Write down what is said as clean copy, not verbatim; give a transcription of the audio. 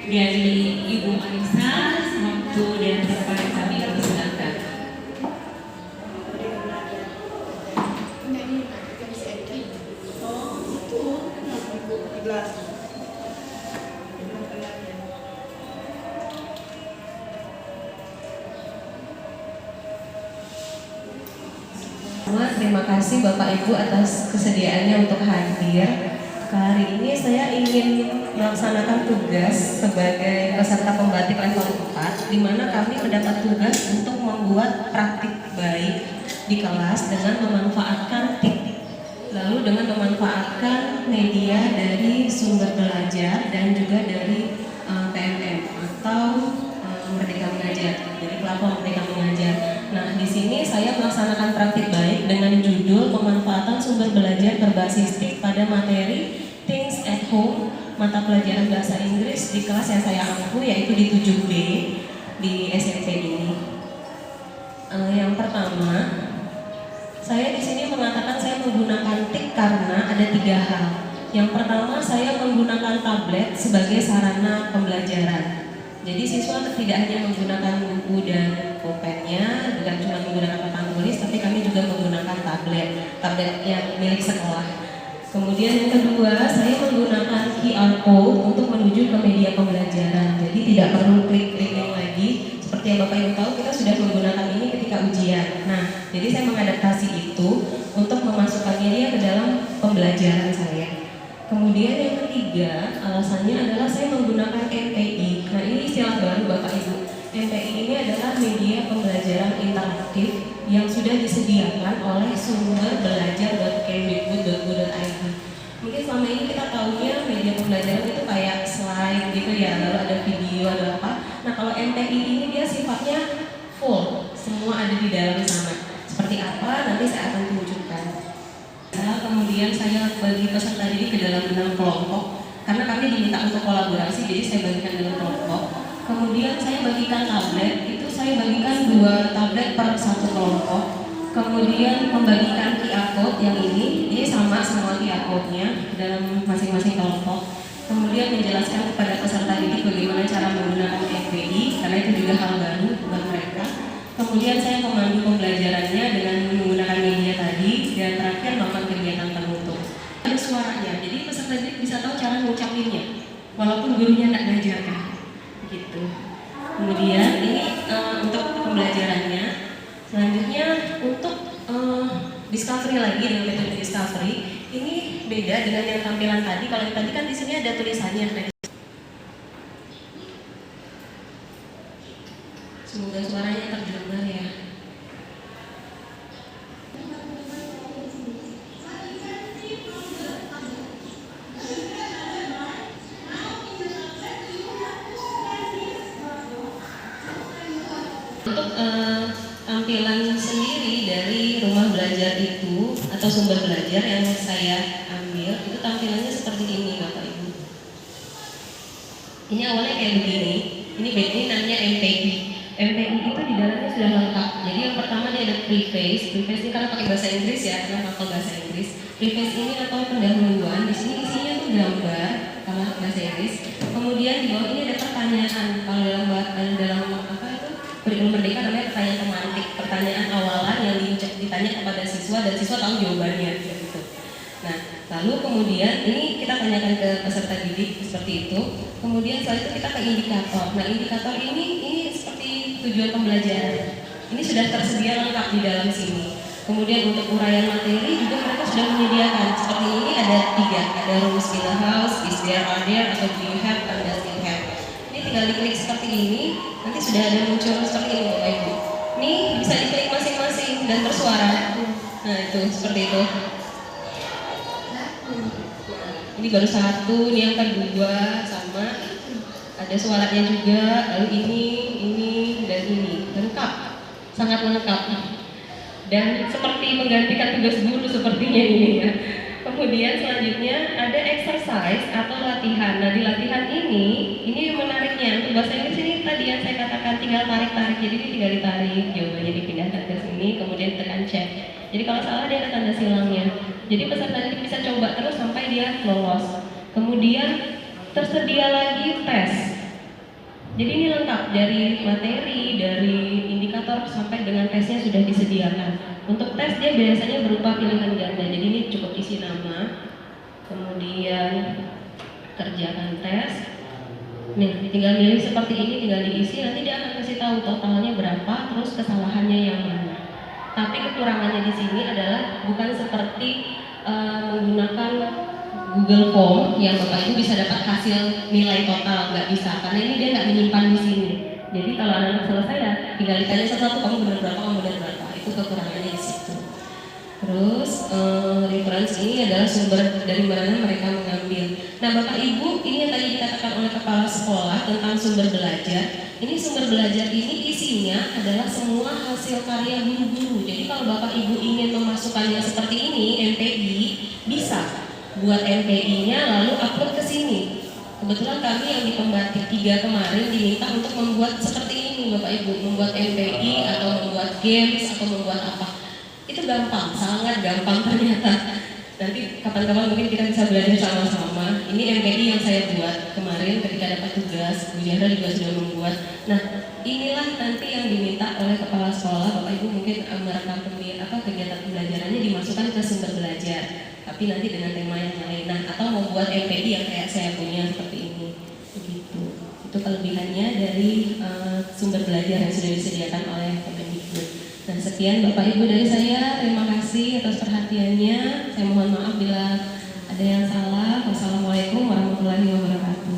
dari Ibu Anissa, waktu dan tempat kami persilakan. Terima kasih Bapak Ibu atas kesediaannya untuk hadir. Kali ini saya ingin melaksanakan tugas sebagai peserta pembatik level 4, di mana kami mendapat tugas untuk membuat praktik baik di kelas dengan memanfaatkan TIK, lalu dengan memanfaatkan media dari sumber belajar dan juga dari PMM atau Merdeka Mengajar, dari platform Merdeka Mengajar. Nah, di sini saya melaksanakan praktik baik dengan judul pemanfaatan sumber belajar berbasis TIK pada materi Things at Home, mata pelajaran bahasa Inggris di kelas yang saya ampu, yaitu di 7B di SMP ini. Yang pertama, saya di sini mengatakan saya menggunakan TIK karena ada 3 hal. Yang pertama, saya menggunakan tablet sebagai sarana pembelajaran. Jadi siswa tidak hanya menggunakan buku dan pulpennya, bukan cuma menggunakan papan tulis, tapi kami juga menggunakan tablet yang milik sekolah. Kemudian yang kedua, saya menggunakan QR code untuk menuju ke media pembelajaran. Jadi tidak perlu klik-klik lagi. Seperti yang Bapak Ibu tahu, kita sudah menggunakan ini ketika ujian. Nah, jadi saya mengadaptasi itu untuk memasukkannya dia ke dalam pembelajaran saya. Kemudian yang ketiga, alasannya adalah saya menggunakan MPI. Nah, ini istilah baru Bapak Ibu. MPI ini adalah media pembelajaran interaktif yang sudah disediakan oleh sumber belajar.kemdikbud.go.id. Mungkin selama ini kita tahunya media pembelajaran itu kayak slide gitu ya, lalu ada video, ada apa. Nah, kalau MPI ini dia sifatnya full, semua ada di dalam sana. Seperti apa, nanti saya akan tunjukkan. Kemudian saya bagi peserta didik ke dalam 6 kelompok karena kami diminta untuk kolaborasi, jadi saya bagikan dalam kelompok. Kemudian saya bagikan tablet, itu saya bagikan 2 tablet per 1 kelompok. Kemudian membagikan QR code yang ini sama semua QR code-nya dalam masing-masing kelompok. Kemudian menjelaskan kepada peserta didik bagaimana cara menggunakan MPI karena itu juga hal baru buat mereka. Kemudian saya memandu pembelajarannya dengan menggunakan media tadi, dan terakhir melakukan kegiatan penutup. Ada suaranya, jadi peserta didik bisa tahu cara mengucapinnya, walaupun gurunya tidak mengajarkan. Gitu. Kemudian ini untuk pembelajarannya. Selanjutnya untuk discovery lagi dengan metode discovery, ini beda dengan yang tampilan tadi. Kalau yang tadi kan di sini ada tulisannya. Semoga suaranya terdengar ya. Untuk tampilan sendiri dari rumah belajar itu atau sumber belajar yang saya ambil, itu tampilannya seperti ini Bapak Ibu. Ini awalnya kayak begini. Ini namanya MPI. MPI itu di dalamnya sudah lengkap. Jadi yang pertama dia ada preface. Preface ini karena pakai bahasa Inggris ya, karena hafal bahasa Inggris. Preface ini atau pendahuluan. Di sini isinya tuh gambar karena bahasa Inggris. Kemudian di bawah ini ada pertanyaan. Kalau dalam apa itu kurikulum merdeka namanya pertanyaan pemantik. Pertanyaan awalan yang ditanya kepada siswa dan siswa tahu jawabannya gitu. Nah, lalu kemudian ini kita tanyakan ke peserta didik seperti itu. Kemudian setelah itu kita ke indikator. Nah, indikator ini seperti tujuan pembelajaran. Ini sudah tersedia lengkap di dalam sini. Kemudian untuk uraian materi juga mereka sudah menyediakan. Seperti ini ada 3, ada rooms in the house, is there, are there, atau do you have, and does it have. Ini tinggal diklik seperti ini, nanti sudah ada muncul seperti ini Bapak Ibu. Ini bisa diklik masing-masing dan bersuara. Nah, itu seperti itu. Ini baru 1, ini yang kedua sama. Ada suaranya juga, lalu ini, dan ini. Lengkap, sangat lengkap. Dan seperti menggantikan tugas guru sepertinya ini ya. Kemudian selanjutnya ada exercise atau latihan. Nah, di latihan ini menariknya. Untuk bahasa Inggris ini tadi yang saya katakan tinggal tarik-tarik. Jadi ini tinggal ditarik, jawabannya dipindahkan ke sini, kemudian tekan check. Jadi kalau salah dia ada tanda silangnya. Jadi peserta didik bisa coba terus sampai dia lolos. Kemudian tersedia lagi tes. Jadi ini lengkap dari materi, dari indikator sampai dengan tesnya sudah disediakan. Untuk tes dia biasanya berupa pilihan ganda. Jadi ini cukup isi nama, kemudian kerjakan tes. Nih, tinggal milih seperti ini, tinggal diisi. Nanti dia akan kasih tahu totalnya berapa, terus kesalahannya yang mana. Tapi kekurangannya di sini adalah bukan seperti menggunakan Google Form yang Bapak Ibu bisa dapat hasil nilai total, nggak bisa, karena ini dia nggak menyimpan di sini. Jadi kalau anak selesai ya tinggal ditanya satu-satu, kamu benar berapa, kamu benar berapa, itu kekurangannya di situ. Terus reference ini adalah sumber dari mana mereka mengambil. Nah Bapak Ibu, ini yang tadi dikatakan oleh kepala sekolah tentang sumber belajar. Ini sumber belajar ini isinya adalah semua hasil karya guru-guru. Jadi kalau Bapak Ibu ingin memasukkannya seperti ini, MPI, bisa buat MPI-nya lalu upload ke sini. Kebetulan kami yang di Pembatik 3 kemarin diminta untuk membuat seperti ini Bapak Ibu, membuat MPI atau membuat games atau membuat apa. Itu gampang, sangat gampang ternyata. Nanti kapan-kapan mungkin kita bisa belajar sama-sama. Ini MPI yang saya buat kemarin ketika dapat tugas, Bu Jahra juga sudah membuat. Nah, inilah nanti yang diminta oleh kepala sekolah. Bapak Ibu mungkin merekam kegiatan pembelajarannya dimasukkan ke sumber belajar, tapi nanti dengan tema yang lain. Nah, atau membuat MPI yang kayak saya punya seperti ini. Begitu. Itu kelebihannya dari sumber belajar yang sudah disediakan oleh Kemendikbud. Dan sekian Bapak Ibu dari saya, terima kasih atas perhatiannya. Saya mohon maaf bila ada yang salah. Wassalamualaikum warahmatullahi wabarakatuh.